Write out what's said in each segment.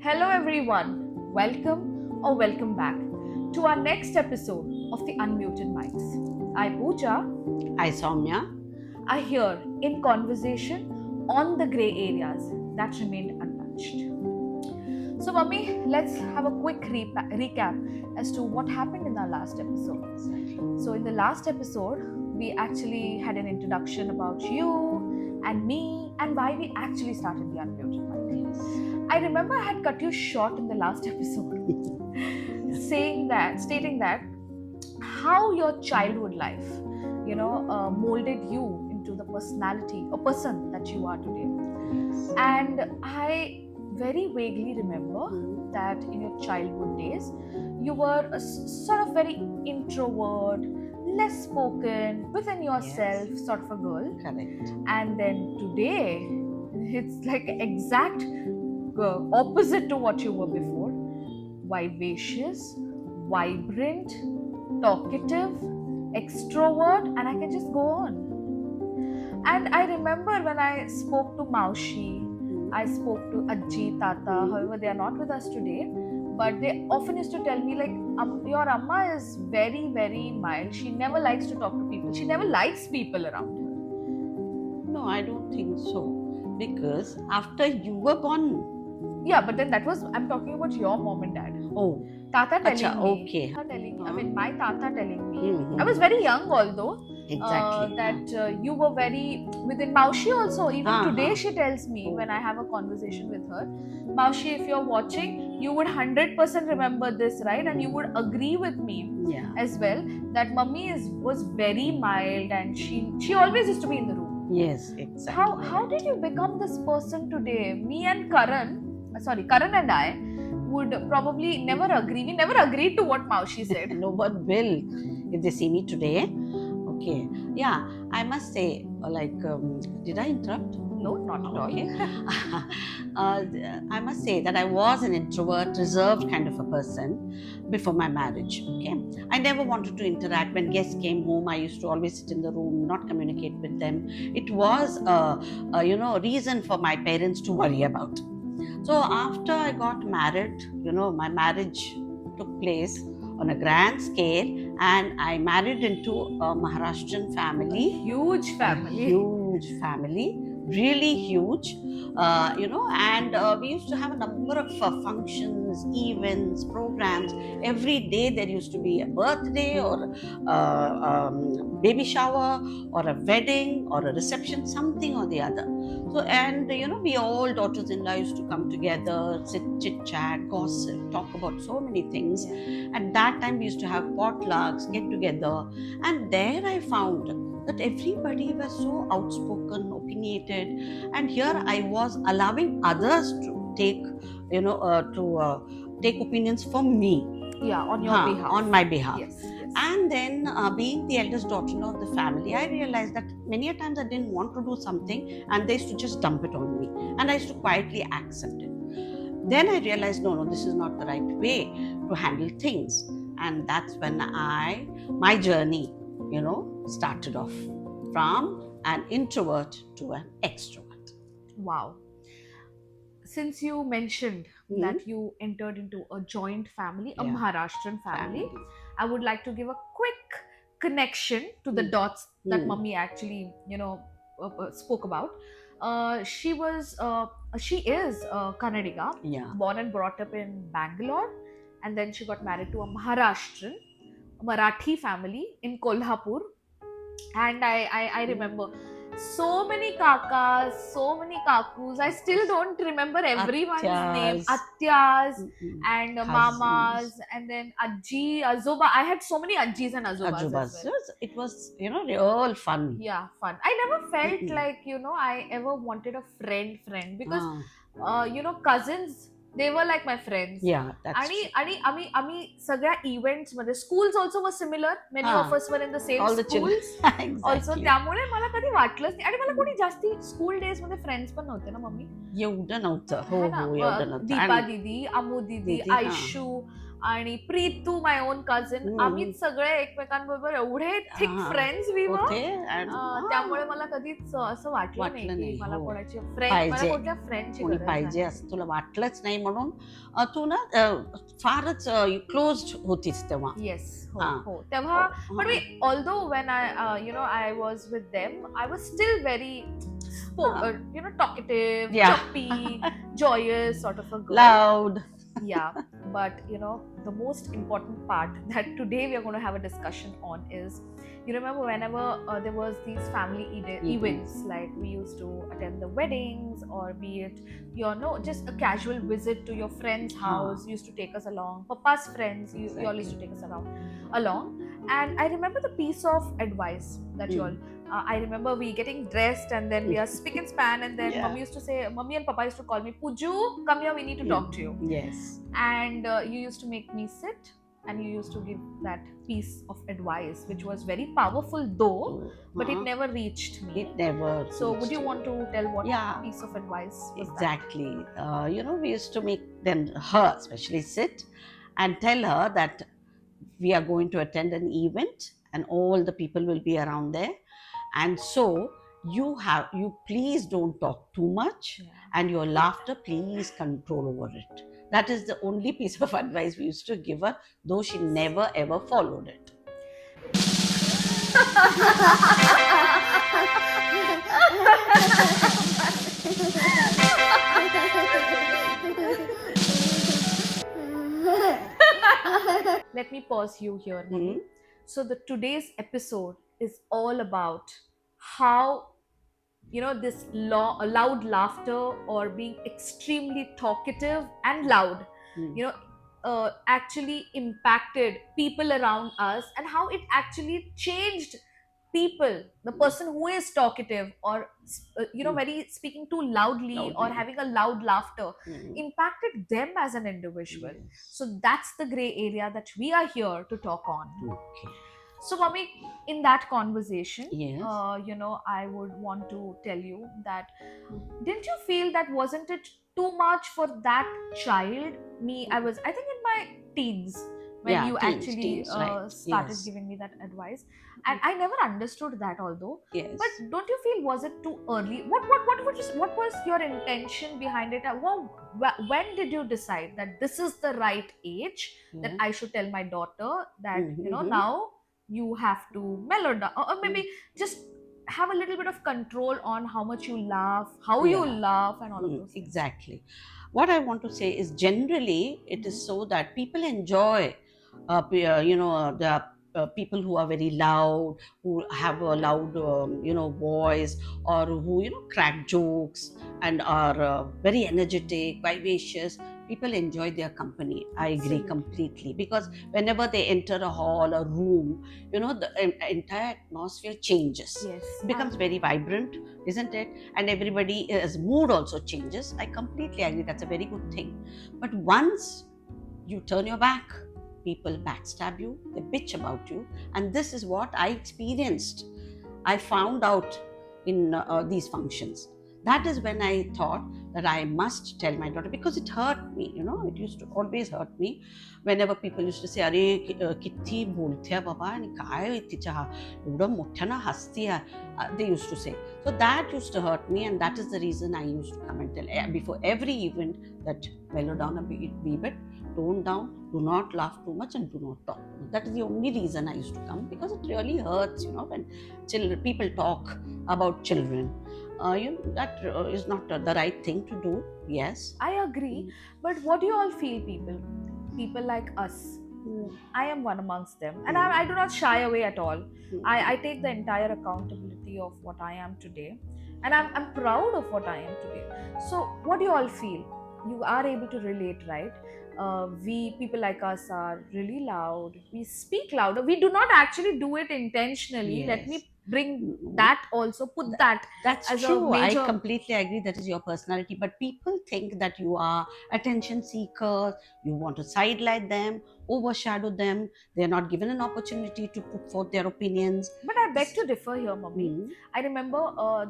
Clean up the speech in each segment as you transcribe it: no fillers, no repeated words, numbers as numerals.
Hello, everyone. Welcome or welcome back to our next episode of the Unmuted Mics. I, Pooja, Hi, Soumya. are here in conversation on the grey areas that remained untouched. So, Mummy, let's have a quick recap as to what happened in our last episode. So, in the last episode, we actually had an introduction about you and me and why we actually started the Unmuted Mic. I remember I had cut you short in the last episode, stating that how your childhood life, molded you into the personality or person that you are today. And I very vaguely remember that in your childhood days, you were a sort of very introvert, less spoken, within yourself, sort of a girl. Correct. And then today, it's like exact opposite to what you were before. Vivacious, vibrant, talkative, extrovert, and I can just go on. And I remember when I spoke to Maushi, I spoke to Ajji, Tata, however, they are not with us today, but they often used to tell me, like, your Amma is very, very mild. She never likes to talk to people. She never likes people around her. No, I don't think so. Because after you were born. Yeah, but then that was, I'm talking about your mom and dad. Oh. Tata telling Acha, me. okay. Tata telling, I mean, my Tata telling me. Mhm. I was very young, although. Exactly. That you were very within Maushi also. Even today, she tells me when I have a conversation with her, Maushi, if you're watching, you would 100% remember this, right? And you would agree with me as well that Mummy was very mild and she always used to be in the room. Yes, exactly. How did you become this person today? Me and Karan and I would probably never agree. We never agreed to what Maushi said. No one will if they see me today. Okay. Yeah, I must say, did I interrupt? No, not at all. Okay. I must say that I was an introvert, reserved kind of a person before my marriage. Okay. I never wanted to interact. When guests came home, I used to always sit in the room, not communicate with them. It was a reason for my parents to worry about. So after I got married, my marriage took place on a grand scale, and I married into a Maharashtrian family. Huge Family, really huge, and we used to have a number of functions, events, programs. Every day there used to be a birthday or baby shower or a wedding or a reception, something or the other. So, and we all daughters-in-law used to come together, sit, chit-chat, gossip, talk about so many things. At that time, we used to have potlucks, get together, and there I found that everybody was so outspoken, opinionated, and here I was allowing others to take, take opinions from me. Yeah, on your behalf. On my behalf. Yes. And then, being the eldest daughter of the family, I realized that many a times I didn't want to do something, and they used to just dump it on me, and I used to quietly accept it. Then I realized, no, this is not the right way to handle things, and that's when my journey, started off from an introvert to an extrovert. Wow. Since you mentioned that you entered into a joint family, a Maharashtrian family, I would like to give a quick connection to the dots that Mummy actually, spoke about. She is Kannadiga, born and brought up in Bangalore, and then she got married to a Marathi family in Kolhapur. And I remember so many kakas, so many kakus. I still don't remember everyone's name. Atyas and mamas, and then Ajji, Azoba. I had so many Ajjis and Azobas. Well. It was, real fun. Yeah, fun. I never felt like, I ever wanted a friend because, cousins, they were like my friends. Yeah, that's आणि आम्ही सगळ्या events मध्ये schools also were similar many of us were in the same schools also त्यामुळे मला कधी वाटलंच नाही आणि मला कोणी जास्ती स्कूल डेज मध्ये फ्रेंड्स पण नव्हते ना मम्मी एवढं नव्हतं. हो एवढं नव्हतं. दीपा दीदी, अमू दीदी, आयशू, आणि प्रीत टू माय ओन कझिन, आम्ही सगळे एकमेकांबरोबर एवढे थिक हा, फ्रेंड्स वी वर, होते and त्यामुळे मला कधीच असं वाटलं नाही वाटलं की नाही. मला हो, कोणाची मला पाहिजे कुठल्या फ्रेंडची कोणी गरज पाहिजे आहे. असं तुला वाटलंच नाही म्हणून तू ना फारच क्लोज्ड होतीस तेव्हा. येस, हो हा. हो तेव्हा. पण मी although when I I was with them, I was still very talkative, Yeah. chirpy, joyous sort of a girl. Loud. Yeah, but the most important part that today we are going to have a discussion on is, you remember whenever there was these family events, like we used to attend the weddings, or be it just a casual visit to your friend's house, used to take us along. Papa's friends, you all used to take us along. And I remember the piece of advice that you all, I remember we getting dressed and then we are speak and span, and then Yeah. Mummy and Papa used to call me, Puju, come here, we need to talk to you. Yes. And you used to make me sit, and you used to give that piece of advice, which was very powerful though, but it never reached me. It never. So would you want to tell what Yeah. piece of advice was Exactly. We used to make them, her especially, sit and tell her that we are going to attend an event and all the people will be around there, and so you please don't talk too much, and your laughter please control over it. That is the only piece of advice we used to give her, though she never ever followed it. Let me pause you here, Mummy. So the today's episode is all about how this loud laughter, or being extremely talkative and loud, actually impacted people around us, and how it actually changed people. The person who is talkative, or very speaking too loudly, or having a loud laughter, impacted them as an individual. So that's the gray area that we are here to talk on. Okay. So, Mummy, in that conversation, Yes. I would want to tell you that, didn't you feel that wasn't it too much for that child? I think in my teens, when you actually teens, right. started Yes. giving me that advice, and I never understood that, although. Yes. But don't you feel, was it too early? What was your intention behind it? When did you decide that this is the right age that I should tell my daughter that now you have to mellow down, or maybe just have a little bit of control on how much you laugh, how you laugh, and all of those things. Exactly. What I want to say is, generally it is so that people enjoy the people who are very loud, who have a loud voice, or who crack jokes and are very energetic, vivacious. People enjoy their company. I agree completely, because whenever they enter a hall, a room, the entire atmosphere changes. Yes. It becomes very vibrant, isn't it? And everybody's mood also changes. I completely agree. That's a very good thing. But once you turn your back, people backstab you, they bitch about you. And this is what I experienced. I found out in these functions. That is when I thought that I must tell my daughter, because it hurt me, it used to always hurt me whenever people used to say, "Are kitti bolte hai baba, and काय तिच्या एवढं मोठ्यानं हसती." They used to say. So that used to hurt me, and that is the reason I used to come and tell before every event that mellow down a wee bit, tone down, do not laugh too much, and do not talk. That is the only reason I used to come, because it really hurts, when people talk about children. That is not the right thing to do. Yes, I agree. But what do you all feel, people like us? I am one amongst them, and I do not shy away at all. I take the entire accountability of what I am today, and I'm proud of what I am today. So what do you all feel? You are able to relate, right? We people like us are really loud. We speak louder. We do not actually do it intentionally. Yes. Let me bring that also, put that that's as true. a major. I completely agree. That is your personality. But people think that you are attention seekers. You want to sidelight them, overshadow them. They are not given an opportunity to put forth their opinions. But I beg to differ here, Mummy. I remember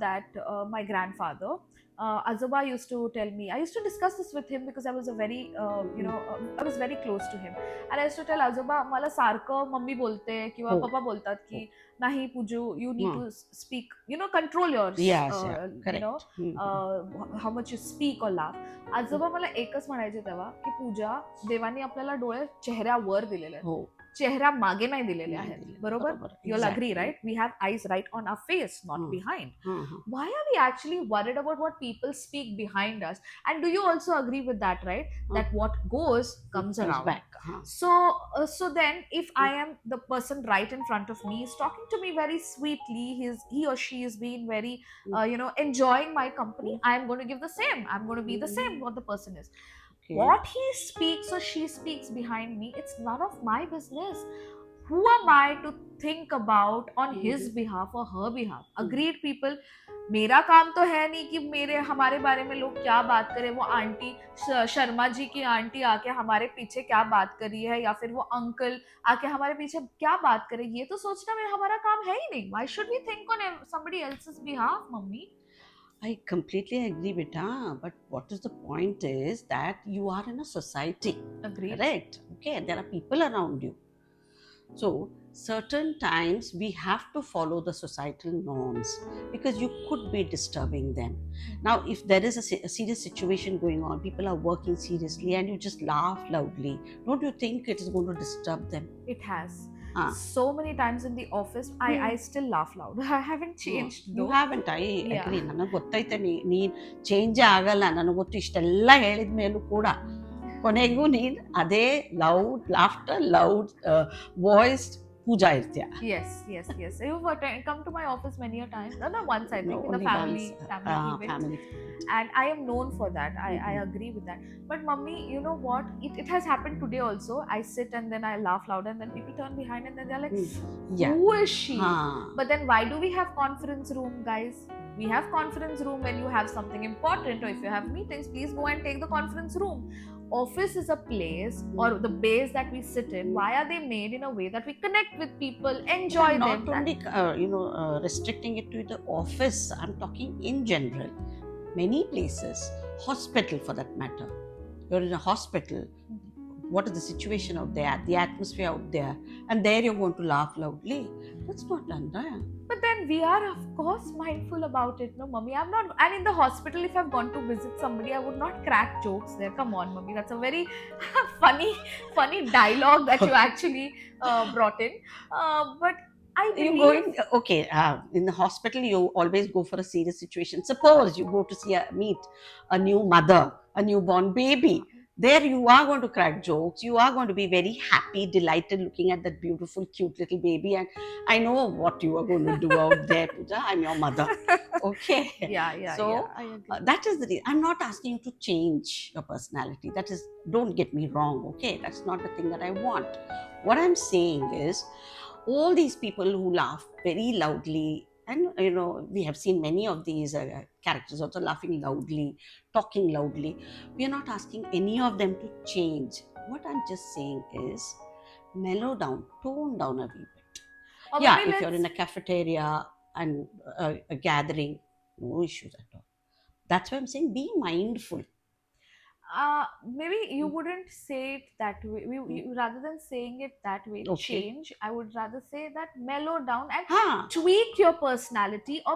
that my grandfather Azoba used to tell me, I used to discuss this with him because I was a very, I was very close to him. And I used to tell Azoba, मला सारखं mummy बोलते किंवा हो पप्पा बोलतात हो. की नाही पूजू, you need hmm. to speak, control your, Yes, yeah, you know, correct. how much you speak or laugh. आजोबा मला एकच म्हणायचे तेव्हा की पूजा, देवाने आपल्याला डोळे चेहऱ्यावर दिलेले आहेत, हो. चेहरा मागे नाही दिलेले नाही आहेत, दिले. बरोबर? बरोबर. You'll agree, Exactly. right? We have eyes right on our face, not hmm. behind. Hmm. Why are we actually worried about what people speak behind us? And do you also agree with that, right? That what goes comes Comes around. back. So then if I am the person right in front of me is talking to me very sweetly, he or she is being very enjoying my company, I am going to give the same, I'm going to be the same what the person is. Okay. What he speaks or she speaks behind me, it's none of my business. Who am I to think about on his behalf or her behalf? Agreed, people. मेरा काम तो है नहीं कि मेरे हमारे बारे में लोग क्या बात करें, वो आंटी शर्मा जी की आंटी आके हमारे पीछे क्या बात कर रही है, या फिर वो अंकल आके हमारे पीछे क्या बात करे, ये तो सोचना में हमारा काम है ही नहीं. Why should we think on somebody else's behalf, mummy? I completely agree, beta. But what is the point is that you are in a society. Agreed. Correct. Okay, there are people around you. So, certain times we have to follow the societal norms because you could be disturbing them. Now, if there is a serious situation going on, people are working seriously, and you just laugh loudly, don't you think it is going to disturb them? It has. Ah. So many times in the office, I still laugh loud. I haven't changed You though. haven't. I Yeah. agree. ನನಗೆ ಗೊತ್ತೈತೆ ನೀನು change ಆಗಲ್ಲ, ನನಗೆ ಗೊತ್ತು. ಇಷ್ಟೆಲ್ಲ ಹೇಳಿದ ಮೇಲೂ ಕೂಡ ಕೊನೆಗೂ ನೀನು ಅದೇ ಲೌಡ್ ಲಾಫ್ಟರ್, ಲೌಡ್ ವಾಯ್ಸ್ ಪೂಜಾ ಇರ್ತೀಯ. Yes. You've come to my office many a time. No, once I think, No, in the only family once. event. Family. And I am known for that. I agree with that. But mummy, you know what? It has happened today also. I sit and then I laugh loud, and then people turn behind and then they're like, Yeah. who is she? Ah. But then why do we have conference room, guys? We have conference room when you have something important, or if you have meetings, please go and take the conference room. Office is a place, or the base that we sit in. Why are they made in a way that we connect with people, enjoy them? Not only restricting it to the office. I'm talking in general. Many places, hospital for that matter. You're in a hospital. What is the situation out there, the atmosphere out there, and there you're going to laugh loudly? That's not done, right? But then we are, of course, mindful about it, no, mummy? I'm not. And in the hospital, if I've gone to visit somebody, I would not crack jokes there. Come on, mummy. That's a very funny dialogue that you actually brought in. But I believe. You going okay? In the hospital, you always go for a serious situation. Suppose you go to meet a new mother, a newborn baby. There you are going to crack jokes. You are going to be very happy, delighted looking at that beautiful, cute little baby. And I know what you are going to do out there, Pooja. I'm your mother. Okay. Yeah. So I agree. that is the reason. I'm not asking you to change your personality. That is, don't get me wrong. Okay, that's not the thing that I want. What I'm saying is, all these people who laugh very loudly, and we have seen many of these characters also laughing loudly, talking loudly. We are not asking any of them to change. What I'm just saying is, mellow down, tone down a wee bit. Or Yeah, maybe if you're in a cafeteria and a gathering, no issues at all. That's why I'm saying be mindful. Maybe you wouldn't say it that way. Rather than saying it that way, Okay. change, I would rather say that mellow down and Huh. tweak your personality, or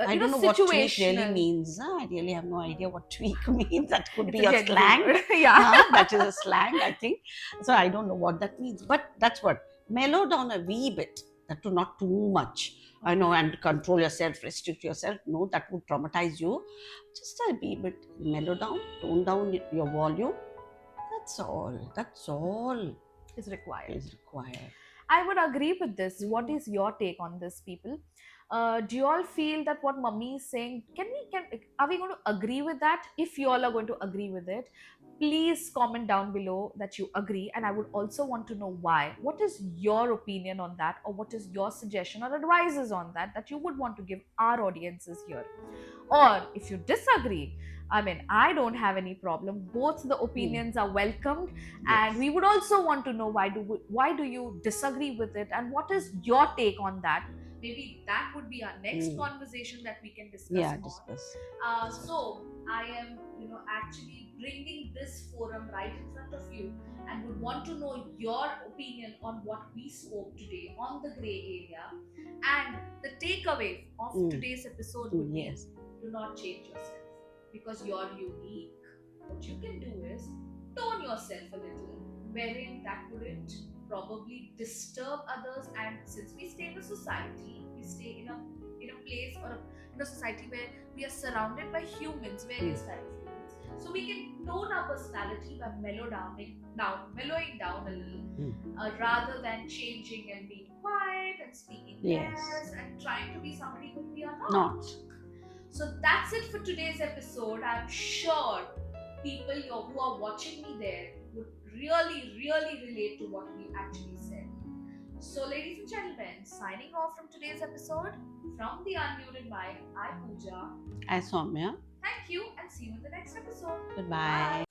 I don't know what tweak really situational. means. I really have no idea what tweak means. That could It's be a genuine slang. word. Yeah. That is a slang, I think. So I don't know what that means. But that's what. Mellow down a wee bit. That too, not too much. I know, and control yourself, restrict yourself. No, that would traumatize you. Just a wee bit. Mellow down, tone down your volume. That's all. That's all Is required. is required. I would agree with this. What is your take on this, people? Do you all feel that what mummy is saying, are we going to agree with that? If you all are going to agree with it, please comment down below that you agree, and I would also want to know why. What is your opinion on that, or what is your suggestion or advices on that you would want to give our audiences here? Or if you disagree, I mean, I don't have any problem. Both the opinions are welcomed, and we would also want to know why do you disagree with it, and what is your take on that? maybe that would be our next conversation that we can discuss Yeah, on. discuss. So I am, actually bringing this forum right in front of you, and would want to know your opinion on what we spoke today on the gray area. And the takeaway of today's episode would Yes. be, do not change yourself, because you're unique. What you can do is tone yourself a little, wherein that wouldn't probably disturb others. And since we stay in a society, we stay in a place, or in a society where we are surrounded by humans, various types of humans, so we can tone our personality by mellowing down a little, rather than changing and being quiet and speaking Yes. less and trying to be somebody who we are Not. So that's it for today's episode. I'm sure people who are watching me there would really, really relate to what we actually said. So, ladies and gentlemen, signing off from today's episode from the Unmuted Mind, I'm Pooja. I Soumya. Thank you, and see you in the next episode. Goodbye.